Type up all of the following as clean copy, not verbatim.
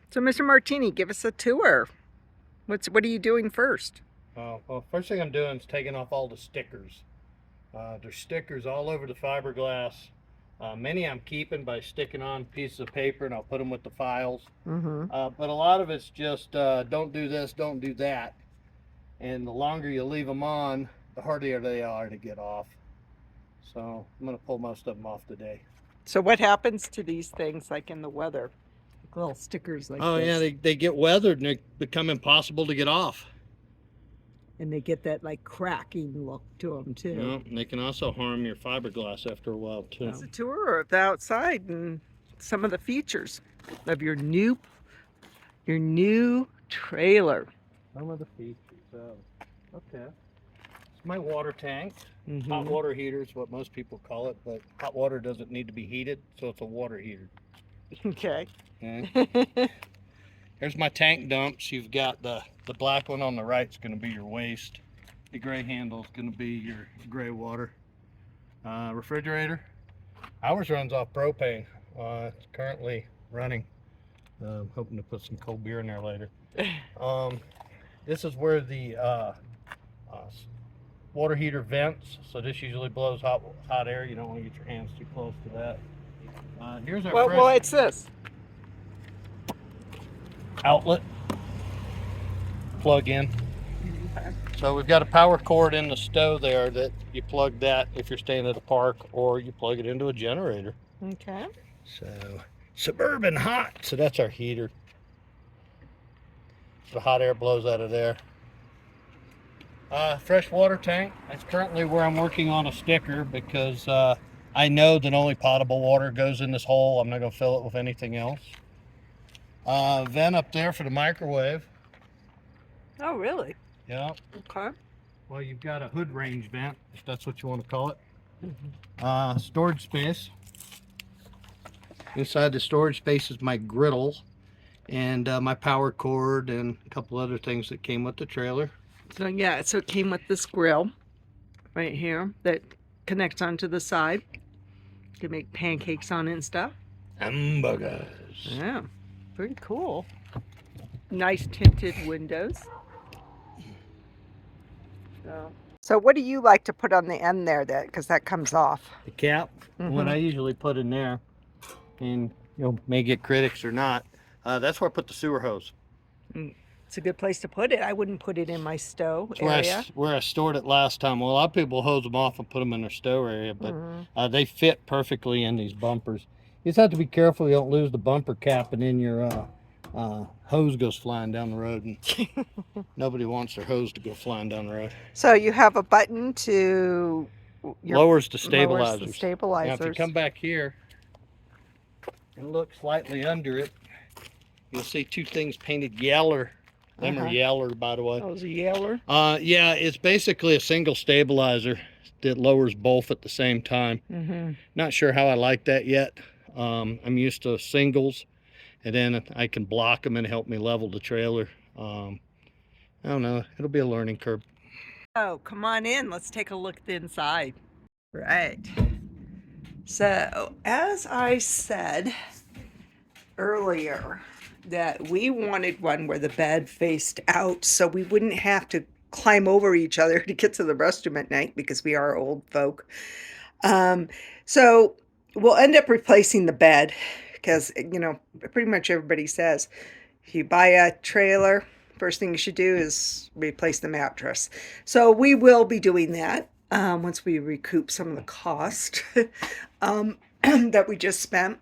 So, Mr. Martini, give us a tour. What are you doing first? Well, first thing I'm doing is taking off all the stickers. There's stickers all over the fiberglass. Many I'm keeping by sticking on pieces of paper, and I'll put them with the files. But a lot of it's just don't do this, don't do that. And the longer you leave them on, the harder they are to get off. So I'm going to pull most of them off today. So what happens to these things like in the weather? Little stickers like this. Yeah, they get weathered and they become impossible to get off. And they get that like cracking look to them too. Well, and they can also harm your fiberglass after a while too. It's a tour of the outside and some of the features of your new trailer. Some of the features. Okay. It's my water tank. Hot water heater is what most people call it, but hot water doesn't need to be heated, so it's a water heater. Okay. Here's my tank dumps. You've got the black one on the right is going to be your waste. The gray handle is going to be your gray water. Refrigerator. Ours runs off propane. It's currently running. I'm hoping to put some cold beer in there later. This is where the water heater vents. So this usually blows hot air. You don't want to get your hands too close to that. Here's our well, it's this outlet plug in. So we've got a power cord in the stove there that you plug that if you're staying at a park, or you plug it into a generator. Okay. So Suburban Hot, so that's our heater. The hot air blows out of there. Fresh water tank. That's currently where I'm working on a sticker because I know that only potable water goes in this hole. I'm not going to fill it with anything else. Vent up there for the microwave. Oh, really? Yeah. Okay. Well, you've got a hood range vent, if that's what you want to call it. Storage space. Inside the storage space is my griddle and my power cord and a couple other things that came with the trailer. So yeah, so it came with this grill right here that connects onto the side. You can make pancakes on it and stuff. Hamburgers. Yeah, pretty cool. Nice tinted windows. So what do you like to put on the end there, because that comes off? The cap. What I usually put in there, and you may get critics or not, that's where I put the sewer hose. It's a good place to put it. I wouldn't put it in my stow area. Where I stored it last time. Well, a lot of people hose them off and put them in their stow area, but they fit perfectly in these bumpers. You just have to be careful you don't lose the bumper cap and then your hose goes flying down the road, and nobody wants their hose to go flying down the road. So you have a button to lowers the stabilizers. Lowers the stabilizers. Now, if you come back here and look slightly under it, you'll see two things painted yeller. Them are yeller, by the way. Oh, is it yeller? Yeah, it's basically a single stabilizer that lowers both at the same time. Not sure how I like that yet. I'm used to singles, and then I can block them and help me level the trailer. I don't know. It'll be a learning curve. Oh, come on in. Let's take a look at the inside. Right. So, as I said earlier, that we wanted one where the bed faced out so we wouldn't have to climb over each other to get to the restroom at night, because we are old folk. So we'll end up replacing the bed because, you know, pretty much everybody says if you buy a trailer, first thing you should do is replace the mattress. So we will be doing that once we recoup some of the cost that we just spent.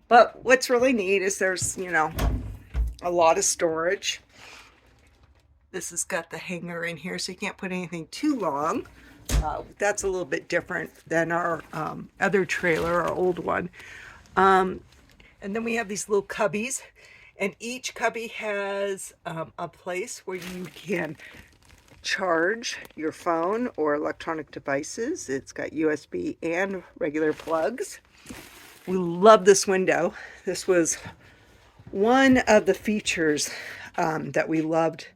But what's really neat is there's, you know, a lot of storage. This has got the hanger in here, so you can't put anything too long. That's a little bit different than our other trailer, our old one. And then we have these little cubbies, and each cubby has a place where you can charge your phone or electronic devices. It's got USB and regular plugs. We love this window. This was One of the features that we loved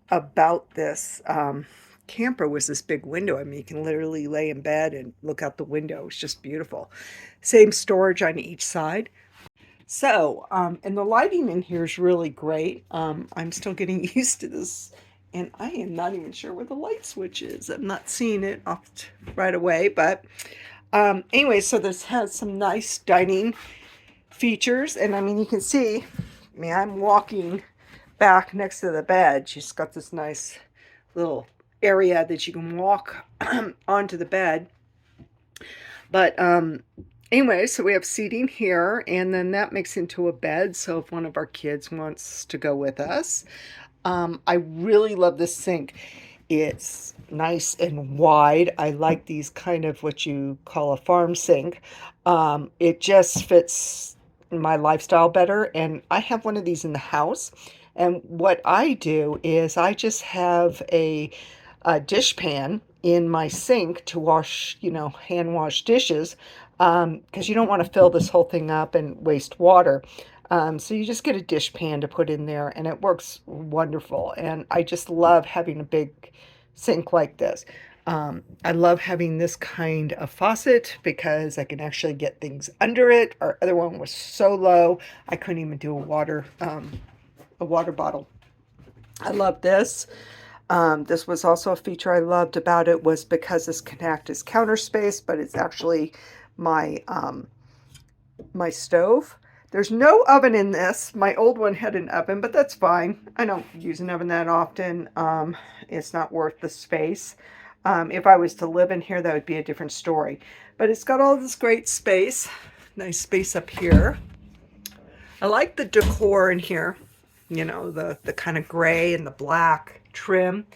about this camper was this big window. I mean, you can literally lay in bed and look out the window. It's just beautiful. Same storage on each side. So, and the lighting in here is really great. I'm still getting used to this, and I am not even sure where the light switch is. I'm not seeing it off right away, but anyway, so this has some nice dining features, and I mean, you can see, I mean, I'm walking back next to the bed. She's got this nice little area that you can walk onto the bed. But anyway, so we have seating here, and then that makes into a bed. So if one of our kids wants to go with us, I really love this sink. It's nice and wide. I like these kind of what you call a farm sink. It just fits my lifestyle better, and I have one of these in the house. And what I do is I just have a dishpan in my sink to wash, hand wash dishes, because you don't want to fill this whole thing up and waste water. So you just get a dishpan to put in there, and it works wonderful. And I just love having a big sink like this. I love having this kind of faucet because I can actually get things under it. Our other one was so low I couldn't even do a water bottle. I love this. This was also a feature I loved about it, was because this can act as counter space, but it's actually my my stove. There's no oven in this. My old one had an oven, but that's fine. I don't use an oven that often. It's not worth the space. If I was to live in here, that would be a different story. But it's got all this great space. Nice space up here. I like the decor in here. The kind of gray and the black trim.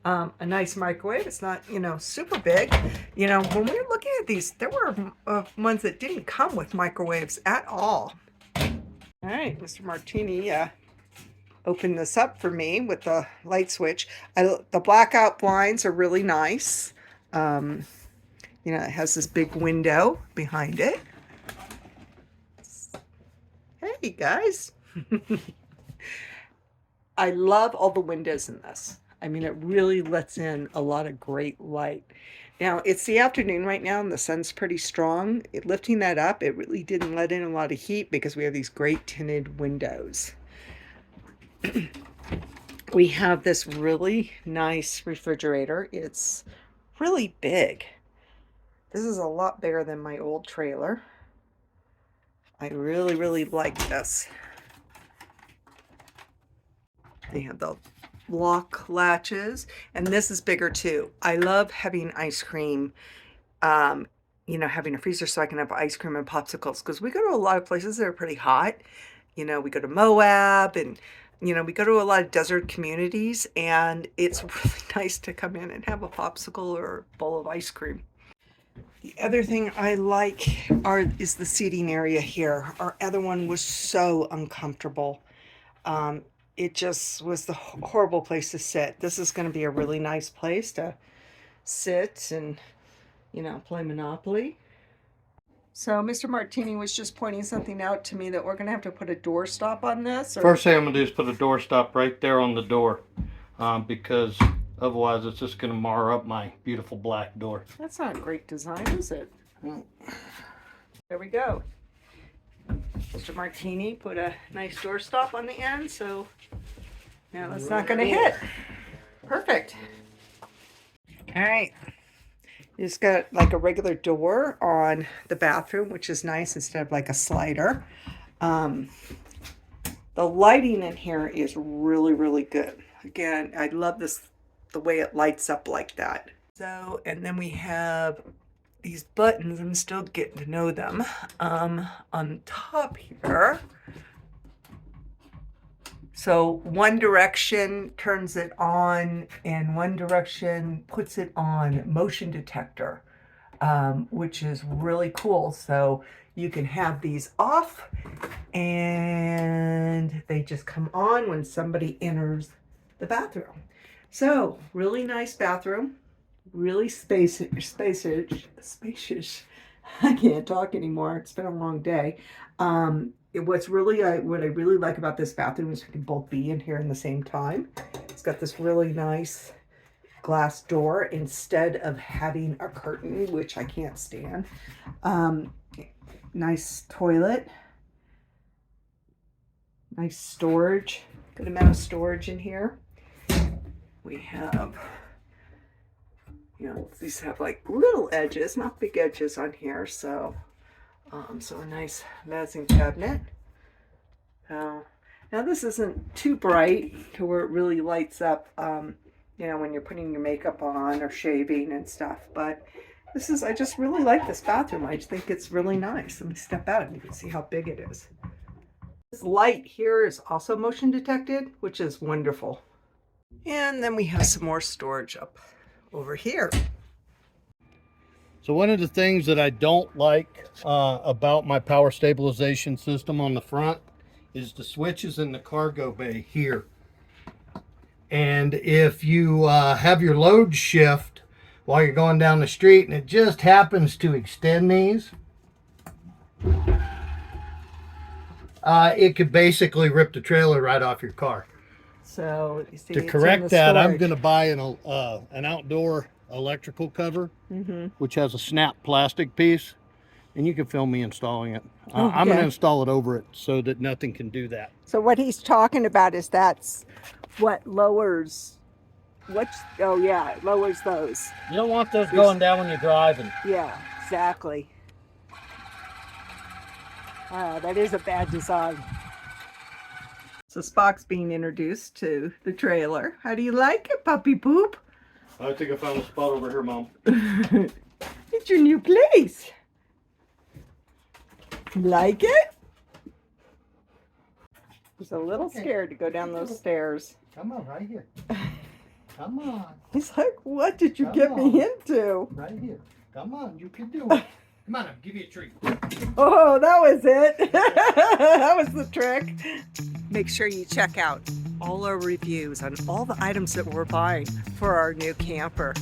A nice microwave. It's not, super big. When we were looking at these, there were ones that didn't come with microwaves at all. All right, Mr. Martini opened this up for me with the light switch. The blackout blinds are really nice. It has this big window behind it. Hey, guys. I love all the windows in this. I mean, it really lets in a lot of great light. Now, it's the afternoon right now, and the sun's pretty strong. Lifting that up, it really didn't let in a lot of heat because we have these great tinted windows. We have this really nice refrigerator. It's really big. This is a lot bigger than my old trailer. I really, really like this. They have the lock latches, and this is bigger too. I love having ice cream, having a freezer so I can have ice cream and popsicles, because we go to a lot of places that are pretty hot. We go to Moab, and we go to a lot of desert communities, and it's really nice to come in and have a popsicle or a bowl of ice cream. The other thing I like is the seating area here. Our other one was so uncomfortable. It just was the horrible place to sit. This is going to be a really nice place to sit and, play Monopoly. So Mr. Martini was just pointing something out to me that we're going to have to put a door stop on this. First thing I'm going to do is put a door stop right there on the door, because otherwise it's just going to mar up my beautiful black door. That's not great design, is it? There we go. Mr. Martini put a nice door stop on the end, so now that's not going to hit. Perfect. All right. It's got like a regular door on the bathroom, which is nice instead of like a slider. The lighting in here is really, really good. Again, I love the way it lights up like that. So, and then we have these buttons. I'm still getting to know them. On top here. So one direction turns it on, and one direction puts it on motion detector, which is really cool. So you can have these off, and they just come on when somebody enters the bathroom. So really nice bathroom, really spacious. I can't talk anymore. It's been a long day. What's really what I really like about this bathroom is we can both be in here in the same time. It's got this really nice glass door instead of having a curtain, which I can't stand. Nice toilet, nice storage, good amount of storage in here. We have, you know, these have like little edges, not big edges on here, so so a nice medicine cabinet. Now this isn't too bright to where it really lights up, you know, when you're putting your makeup on or shaving and stuff. But this is, I just really like this bathroom. I just think it's really nice. Let me step out and you can see how big it is. This light here is also motion detected, which is wonderful. And then we have some more storage up over here. So one of the things that I don't like about my power stabilization system on the front is the switches in the cargo bay here. And if you have your load shift while you're going down the street and it just happens to extend these, it could basically rip the trailer right off your car. So you see, To correct that, I'm going to buy an outdoor electrical cover, which has a snap plastic piece, and you can film me installing it. I'm going to install it over it so that nothing can do that. So what he's talking about is that's what lowers, oh yeah, it lowers those. You don't want those going down when you're driving. Yeah, exactly. Wow, that is a bad design. So Spock's being introduced to the trailer. How do you like it, puppy poop? I think I found a spot over here, Mom. It's your new place. Like it? He's a little scared to go down those stairs. Come on, right here. Come on. He's like, what did you get me into? Right here. Come on, you can do it. Come on, I'll give you a treat. Oh, that was it. That was the trick. Make sure you check out all our reviews on all the items that we're buying for our new camper.